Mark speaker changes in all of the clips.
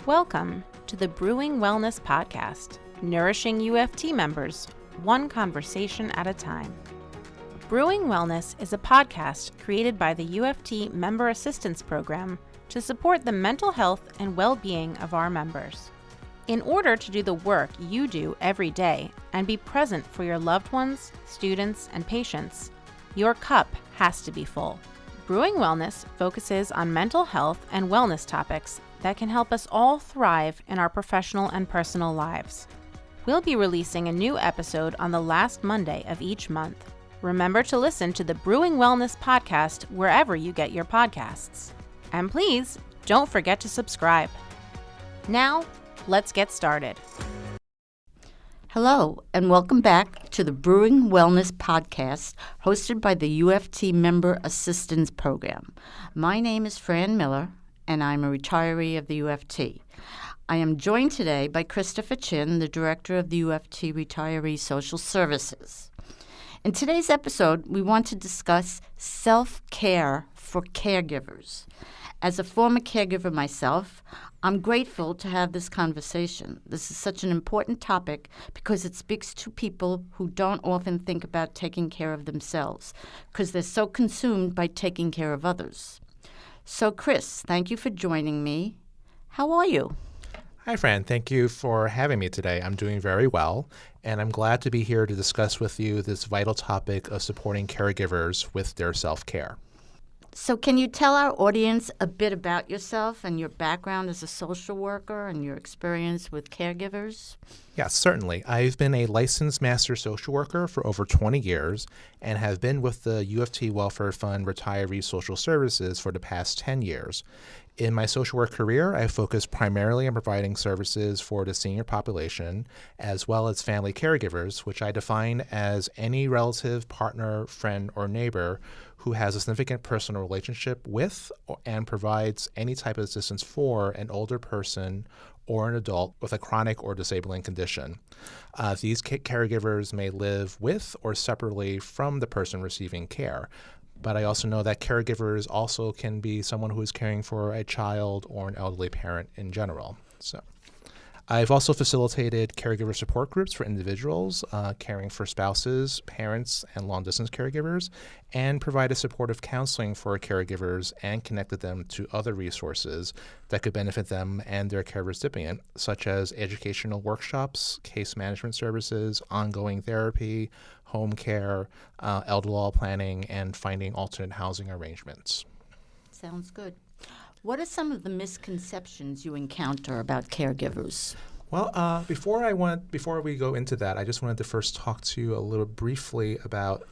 Speaker 1: Welcome to the Brewing Wellness Podcast, nourishing UFT members, one conversation at a time. Brewing Wellness is a podcast created by the UFT Member Assistance Program to support the mental health and well-being of our members. In order to do the work you do every day and be present for your loved ones, students, and patients, your cup has to be full. Brewing Wellness focuses on mental health and wellness topics that can help us all thrive in our professional and personal lives. We'll be releasing a new episode on the last Monday of each month. Remember to listen to the Brewing Wellness Podcast wherever you get your podcasts. And please, don't forget to subscribe. Now, let's get started.
Speaker 2: Hello, and welcome back to the Brewing Wellness Podcast, hosted by the UFT Member Assistance Program. My name is Fran Miller, and I'm a retiree of the UFT. I am joined today by Christopher Chin, the Director of the UFT Retiree Social Services. In today's episode, we want to discuss self-care for caregivers. As a former caregiver myself, I'm grateful to have this conversation. This is such an important topic because it speaks to people who don't often think about taking care of themselves because they're so consumed by taking care of others. So, Chris, thank you for joining me. How are you?
Speaker 3: Hi, Fran. Thank you for having me today. I'm doing very well, and I'm glad to be here to discuss with you this vital topic of supporting caregivers with their self-care.
Speaker 2: So can you tell our audience a bit about yourself and your background as a social worker and your experience with caregivers?
Speaker 3: Yes, certainly. I've been a licensed master social worker for over 20 years and have been with the UFT Welfare Fund Retiree Social Services for the past 10 years. In my social work career, I focused primarily on providing services for the senior population, as well as family caregivers, which I define as any relative, partner, friend, or neighbor who has a significant personal relationship with and provides any type of assistance for an older person or an adult with a chronic or disabling condition. These caregivers may live with or separately from the person receiving care. But I also know that caregivers also can be someone who is caring for a child or an elderly parent in general. So, I've also facilitated caregiver support groups for individuals, caring for spouses, parents, and long-distance caregivers, and provided supportive counseling for caregivers and connected them to other resources that could benefit them and their care recipient, such as educational workshops, case management services, ongoing therapy, home care, elder law planning, and finding alternate housing arrangements.
Speaker 2: Sounds good. What are some of the misconceptions you encounter about caregivers?
Speaker 3: Well, before we go into that, I just wanted to first talk to you a little briefly about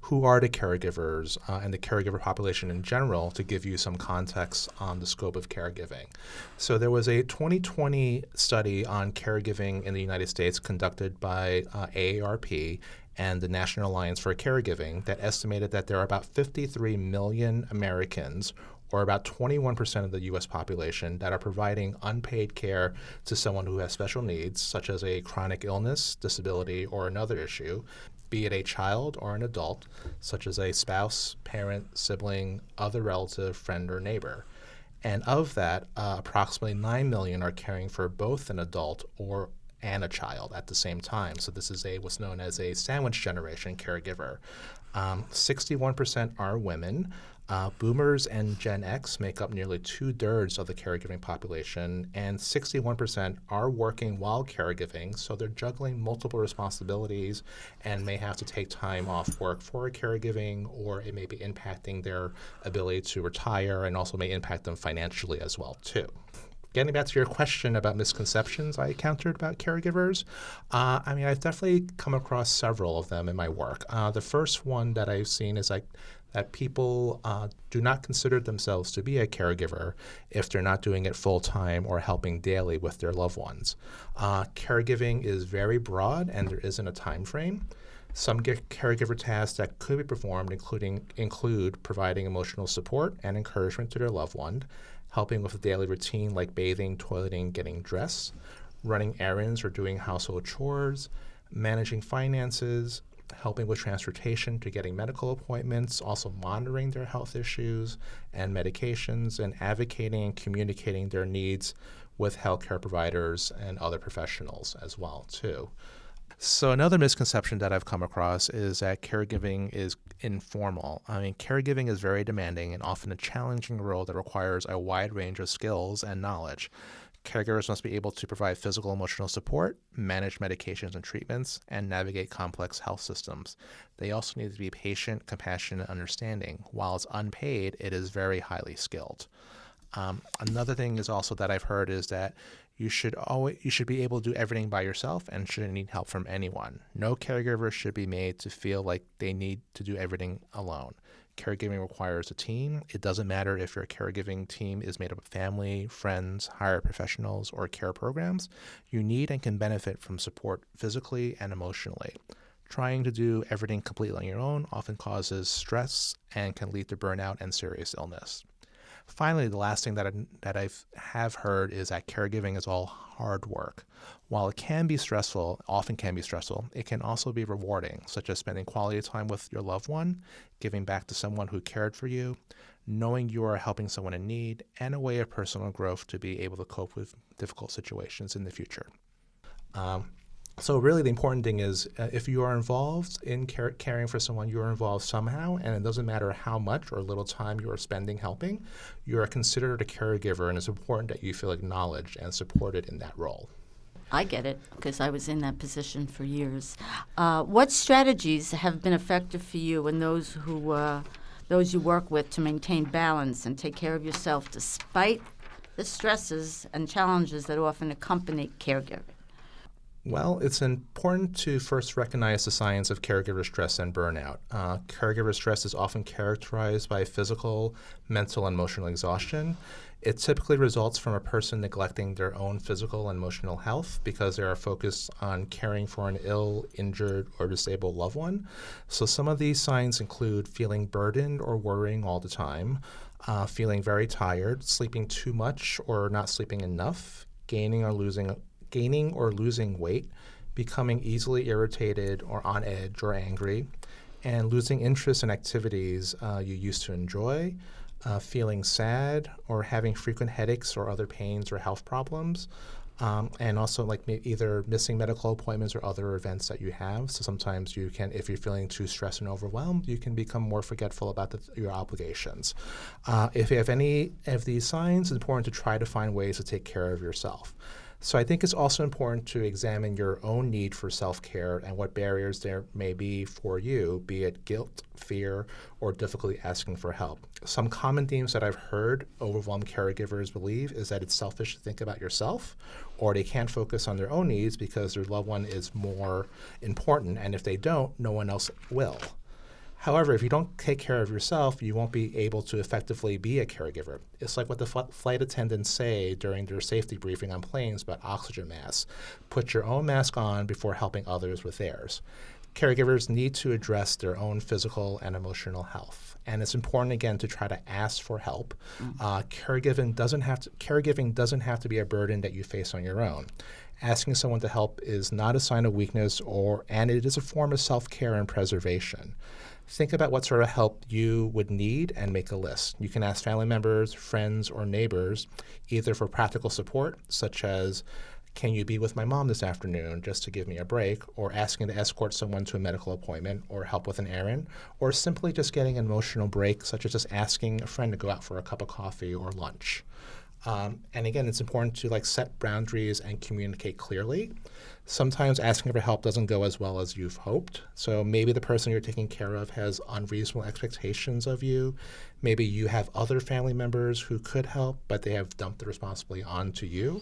Speaker 3: who are the caregivers and the caregiver population in general to give you some context on the scope of caregiving. So there was a 2020 study on caregiving in the United States conducted by AARP and the National Alliance for Caregiving that estimated that there are about 53 million Americans, or about 21% of the U.S. population, that are providing unpaid care to someone who has special needs, such as a chronic illness, disability, or another issue, be it a child or an adult, such as a spouse, parent, sibling, other relative, friend, or neighbor. And of that, approximately 9 million are caring for both an adult and a child at the same time. So this is what's known as a sandwich generation caregiver. 61% are women. Boomers and Gen X make up nearly 2/3 of the caregiving population, and 61% are working while caregiving, so they're juggling multiple responsibilities and may have to take time off work for caregiving, or it may be impacting their ability to retire and also may impact them financially as well, too. Getting back to your question about misconceptions I encountered about caregivers, I've definitely come across several of them in my work. The first one that I've seen is that people do not consider themselves to be a caregiver if they're not doing it full-time or helping daily with their loved ones. Caregiving is very broad, and there isn't a time frame. Some caregiver tasks that could be performed include providing emotional support and encouragement to their loved one, helping with a daily routine like bathing, toileting, getting dressed, running errands or doing household chores, managing finances, helping with transportation to getting medical appointments, also monitoring their health issues and medications, and advocating and communicating their needs with healthcare providers and other professionals as well, too. So another misconception that I've come across is that caregiving is informal. I mean, caregiving is very demanding and often a challenging role that requires a wide range of skills and knowledge. Caregivers must be able to provide physical and emotional support, manage medications and treatments, and navigate complex health systems. They also need to be patient, compassionate, and understanding. While it's unpaid, it is very highly skilled. Another thing is also that I've heard is that you should be able to do everything by yourself and shouldn't need help from anyone. No caregiver should be made to feel like they need to do everything alone. Caregiving requires a team. It doesn't matter if your caregiving team is made up of family, friends, hired professionals, or care programs. You need and can benefit from support physically and emotionally. Trying to do everything completely on your own often causes stress and can lead to burnout and serious illness. Finally, the last thing that I have heard is that caregiving is all hard work. While it can be stressful, often can be stressful, it can also be rewarding, such as spending quality time with your loved one, giving back to someone who cared for you, knowing you are helping someone in need, and a way of personal growth to be able to cope with difficult situations in the future. So really the important thing is if you are involved in caring for someone, you are involved somehow, and it doesn't matter how much or little time you are spending helping, you are considered a caregiver, and it's important that you feel acknowledged and supported in that role.
Speaker 2: I get it because I was in that position for years. What strategies have been effective for you and those you work with to maintain balance and take care of yourself despite the stresses and challenges that often accompany caregiving?
Speaker 3: Well, it's important to first recognize the signs of caregiver stress and burnout. Caregiver stress is often characterized by physical, mental, and emotional exhaustion. It typically results from a person neglecting their own physical and emotional health because they are focused on caring for an ill, injured, or disabled loved one. So some of these signs include feeling burdened or worrying all the time, feeling very tired, sleeping too much or not sleeping enough, gaining or losing weight, becoming easily irritated or on edge or angry, and losing interest in activities you used to enjoy, feeling sad or having frequent headaches or other pains or health problems, and also either missing medical appointments or other events that you have. So sometimes you can, if you're feeling too stressed and overwhelmed, you can become more forgetful about your obligations. If you have any of these signs, it's important to try to find ways to take care of yourself. So I think it's also important to examine your own need for self-care and what barriers there may be for you, be it guilt, fear, or difficulty asking for help. Some common themes that I've heard overwhelmed caregivers believe is that it's selfish to think about yourself, or they can't focus on their own needs because their loved one is more important, and if they don't, no one else will. However, if you don't take care of yourself, you won't be able to effectively be a caregiver. It's like what the flight attendants say during their safety briefing on planes about oxygen masks. Put your own mask on before helping others with theirs. Caregivers need to address their own physical and emotional health. And it's important, again, to try to ask for help. Caregiving doesn't have to be a burden that you face on your own. Asking someone to help is not a sign of weakness, and it is a form of self-care and preservation. Think about what sort of help you would need and make a list. You can ask family members, friends, or neighbors either for practical support, such as, can you be with my mom this afternoon just to give me a break, or asking to escort someone to a medical appointment or help with an errand, or simply just getting an emotional break, such as just asking a friend to go out for a cup of coffee or lunch. And again, it's important to set boundaries and communicate clearly. Sometimes asking for help doesn't go as well as you've hoped. So maybe the person you're taking care of has unreasonable expectations of you. Maybe you have other family members who could help, but they have dumped the responsibility onto you.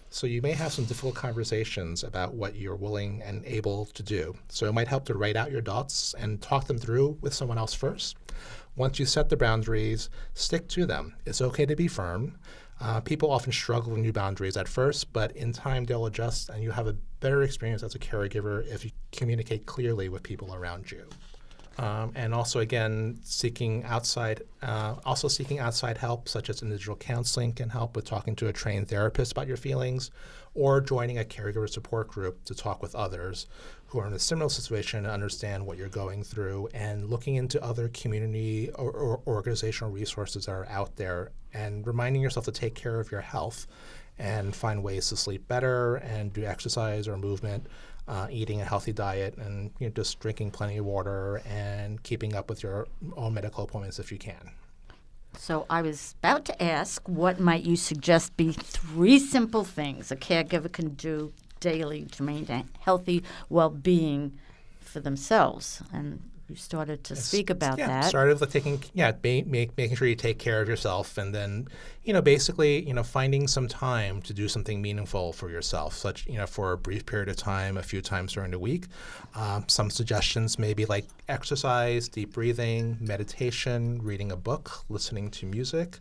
Speaker 3: So you may have some difficult conversations about what you're willing and able to do. So it might help to write out your thoughts and talk them through with someone else first. Once you set the boundaries, stick to them. It's okay to be firm. People often struggle with new boundaries at first, but in time they'll adjust, and you have a better experience as a caregiver if you communicate clearly with people around you. And also, again, seeking outside help, such as individual counseling can help with talking to a trained therapist about your feelings, or joining a caregiver support group to talk with others who are in a similar situation and understand what you're going through, and looking into other community or organizational resources that are out there, and reminding yourself to take care of your health and find ways to sleep better and do exercise or movement, eating a healthy diet, and just drinking plenty of water and keeping up with your own medical appointments if you can.
Speaker 2: So I was about to ask, what might you suggest be 3 simple things a caregiver can do daily to maintain healthy well-being for themselves? And you started to speak about that.
Speaker 3: Started with making sure you take care of yourself, and then, basically, finding some time to do something meaningful for yourself, such, for a brief period of time, a few times during the week. Some suggestions may be like exercise, deep breathing, meditation, reading a book, listening to music,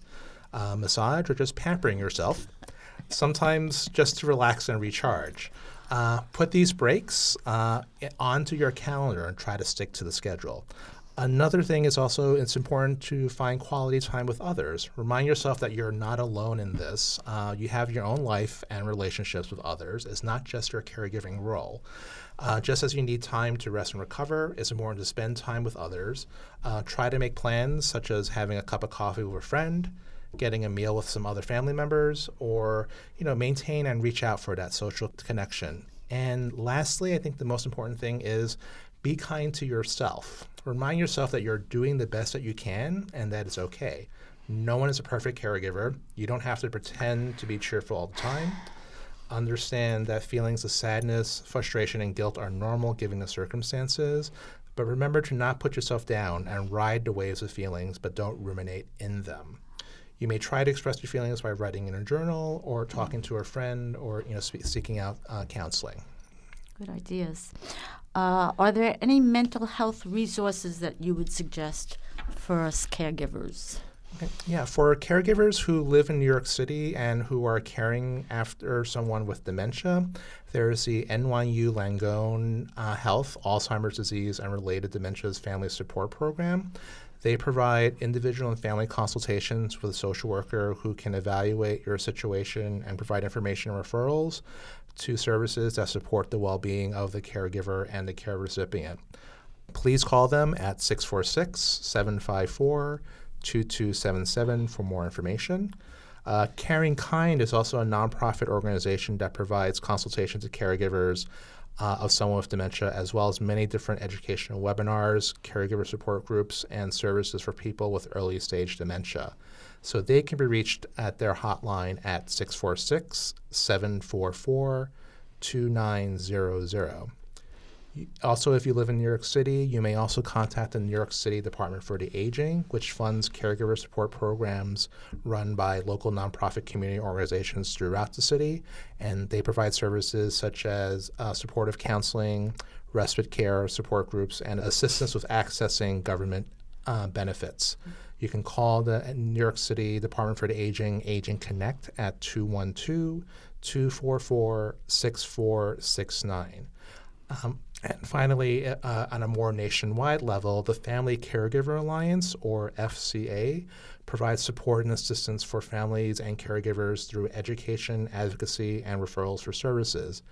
Speaker 3: massage, or just pampering yourself. Sometimes just to relax and recharge. Put these breaks onto your calendar and try to stick to the schedule. Another thing is also, it's important to find quality time with others. Remind yourself that you're not alone in this. You have your own life and relationships with others. It's not just your caregiving role. Just as you need time to rest and recover, it's important to spend time with others. Try to make plans, such as having a cup of coffee with a friend, getting a meal with some other family members, or maintain and reach out for that social connection. And lastly, I think the most important thing is be kind to yourself. Remind yourself that you're doing the best that you can and that it's okay. No one is a perfect caregiver. You don't have to pretend to be cheerful all the time. Understand that feelings of sadness, frustration, and guilt are normal given the circumstances. But remember to not put yourself down and ride the waves of feelings, but don't ruminate in them. You may try to express your feelings by writing in a journal or talking to a friend, or seeking out counseling.
Speaker 2: Good ideas. Are there any mental health resources that you would suggest for us caregivers?
Speaker 3: Okay. Yeah, for caregivers who live in New York City and who are caring after someone with dementia, there is the NYU Langone Health, Alzheimer's Disease and Related Dementias Family Support Program. They provide individual and family consultations with a social worker who can evaluate your situation and provide information and referrals to services that support the well-being of the caregiver and the care recipient. Please call them at 646-754-2277 for more information. Caring Kind is also a nonprofit organization that provides consultation to caregivers of someone with dementia, as well as many different educational webinars, caregiver support groups, and services for people with early stage dementia. So they can be reached at their hotline at 646-744-2900. Also, if you live in New York City, you may also contact the New York City Department for the Aging, which funds caregiver support programs run by local nonprofit community organizations throughout the city. And they provide services such as supportive counseling, respite care support groups, and assistance with accessing government benefits. You can call the New York City Department for the Aging, Aging Connect, at 212-244-6469. And finally, on a more nationwide level, the Family Caregiver Alliance, or FCA, provides support and assistance for families and caregivers through education, advocacy, and referrals for services.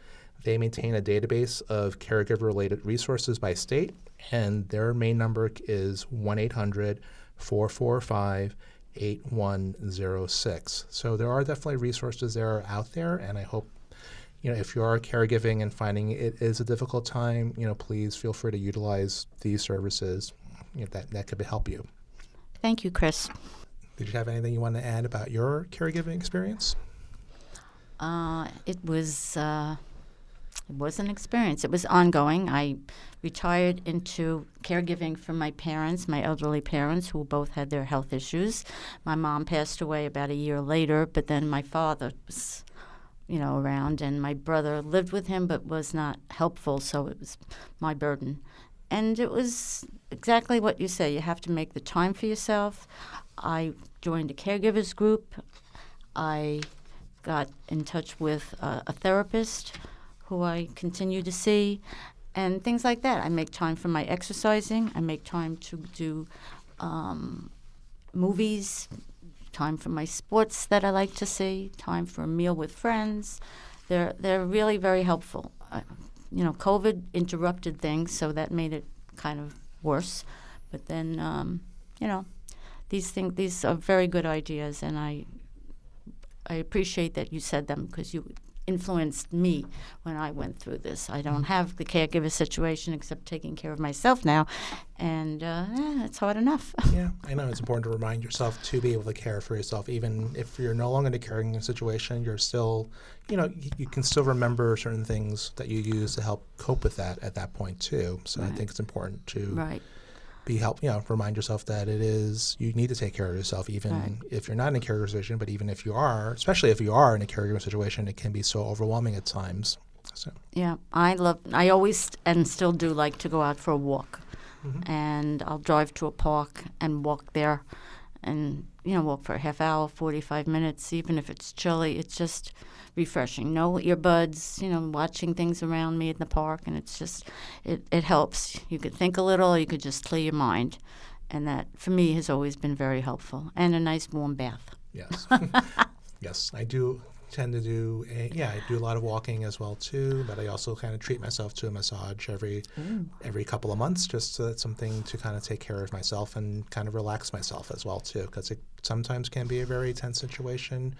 Speaker 3: They maintain a database of caregiver-related resources by state, and their main number is 1-800-445-8106. So there are definitely resources there out there, and I hope if you are caregiving and finding it is a difficult time, please feel free to utilize these services that could help you.
Speaker 2: Thank you, Chris.
Speaker 3: Did you have anything you want to add about your caregiving experience?
Speaker 2: It was an experience. It was ongoing. I retired into caregiving for my parents, my elderly parents, who both had their health issues. My mom passed away about a year later, but then my father was around, and my brother lived with him but was not helpful, so it was my burden. And it was exactly what you say. You have to make the time for yourself. I joined a caregivers group. I got in touch with a therapist who I continue to see, and things like that. I make time for my exercising. I make time to do movies, time for my sports that I like to see, time for a meal with friends. They're really very helpful. COVID interrupted things, so that made it kind of worse. But then, these are very good ideas, and I appreciate that you said them because you influenced me when I went through this. I don't have the caregiver situation except taking care of myself now, and it's hard enough.
Speaker 3: Yeah, I know it's important to remind yourself to be able to care for yourself. Even if you're no longer in a caregiving situation, you're still, you can still remember certain things that you use to help cope with that at that point too. So I think it's important to remind yourself that you need to take care of yourself, even if you're not in a caregiver situation, but even if you are, especially if you are in a caregiver situation, it can be so overwhelming at times. So.
Speaker 2: Yeah, I always and still do like to go out for a walk. Mm-hmm. And I'll drive to a park and walk there and, walk for a half hour, 45 minutes, even if it's chilly. It's just refreshing. No earbuds, watching things around me in the park, and it's just, it helps. You could think a little, or you could just clear your mind. And that, for me, has always been very helpful. And a nice warm bath.
Speaker 3: Yes. Yes, I do tend to do I do a lot of walking as well too, but I also kind of treat myself to a massage every couple of months, just so that's something to kind of take care of myself and kind of relax myself as well too, because it sometimes can be a very tense situation,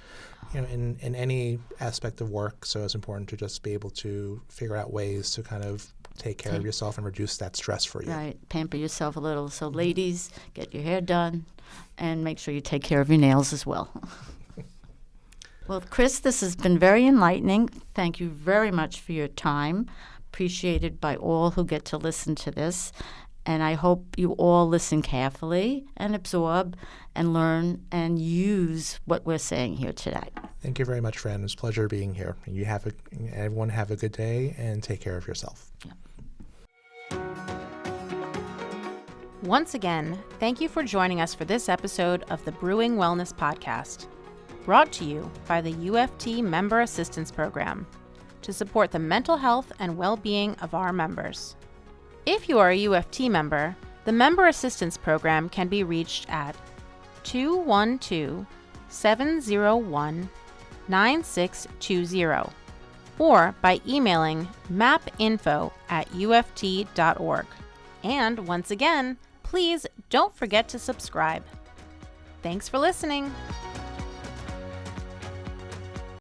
Speaker 3: in any aspect of work. So it's important to just be able to figure out ways to kind of take care of yourself and reduce that stress for you.
Speaker 2: Right, pamper yourself a little. So ladies, get your hair done and make sure you take care of your nails as well. Well, Chris, this has been very enlightening. Thank you very much for your time. Appreciated by all who get to listen to this. And I hope you all listen carefully and absorb and learn and use what we're saying here today.
Speaker 3: Thank you very much, Fran. It was a pleasure being here. Everyone have a good day and take care of yourself.
Speaker 2: Yeah.
Speaker 1: Once again, thank you for joining us for this episode of the Brewing Wellness Podcast, brought to you by the UFT Member Assistance Program to support the mental health and well-being of our members. If you are a UFT member, the Member Assistance Program can be reached at 212-701-9620 or by emailing mapinfo@uft.org. And once again, please don't forget to subscribe. Thanks for listening.